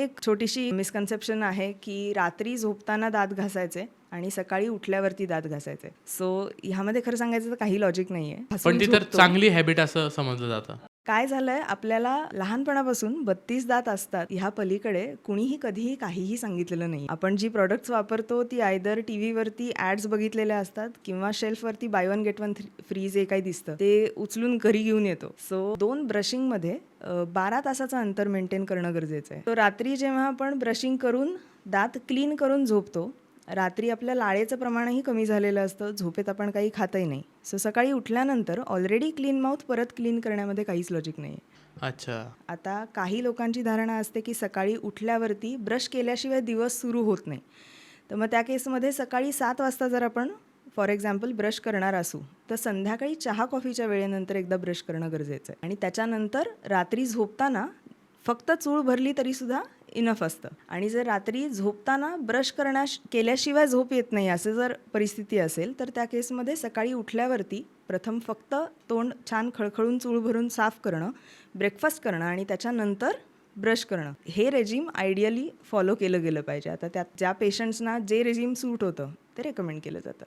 एक छोटीशी मिसकन्सेप्शन आहे की रात्री झोपताना दात घासायचे आणि सकाळी उठल्यावरती दात घासायचे. सो ह्यामध्ये खरं सांगायचं तर काही लॉजिक नाहीये. हसून पण ती तर झोपतो. चांगली हॅबिट असं समजलं जातं. काय झालंय, आपल्याला लहानपणापासून 32 दात असतात ह्या पलीकडे कुणीही कधीही काहीही सांगितलेलं नाही. आपण जी प्रोडक्ट्स वापरतो ती आयदर टीव्हीवरती ऍड्स बघितलेल्या असतात किंवा शेल्फवरती buy one get one free जे काही दिसतं ते उचलून घरी घेऊन येतो. सो 2 ब्रशिंगमध्ये 12 तासाचं अंतर मेंटेन करणं गरजेचं आहे. तो रात्री जेव्हा आपण ब्रशिंग करून दात क्लीन करून झोपतो, रात्री आपल्या लाळेचं प्रमाणही कमी झालेलं असतं, झोपेत आपण काही खातही नाही. सो सकाळी उठल्यानंतर ऑलरेडी क्लीन माउथ परत क्लीन करण्यामध्ये काहीच लॉजिक नाही आहे. अच्छा. आता काही लोकांची धारणा असते की सकाळी उठल्यावरती ब्रश केल्याशिवाय दिवस सुरू होत नाही. तर मग त्या केसमध्ये सकाळी 7 वाजता जर आपण फॉर एक्झाम्पल ब्रश करणार असू तर संध्याकाळी चहा कॉफीच्या वेळेनंतर एकदा ब्रश करणं गरजेचं आहे आणि त्याच्यानंतर रात्री झोपताना फक्त चूळ भरली तरीसुद्धा इनफ असतं. आणि जर रात्री झोपताना ब्रश केल्याशिवाय झोप येत नाही असं जर परिस्थिती असेल तर त्या केसमध्ये सकाळी उठल्यावरती प्रथम फक्त तोंड छान खळखळून चूळ भरून साफ करणं, ब्रेकफास्ट करणं आणि त्याच्यानंतर ब्रश करणं, हे रेजिम आयडियली फॉलो केलं गेलं पाहिजे. आता त्यात ज्या पेशंट्सना जे रेजिम सूट होतं ते रेकमेंड केलं जातं.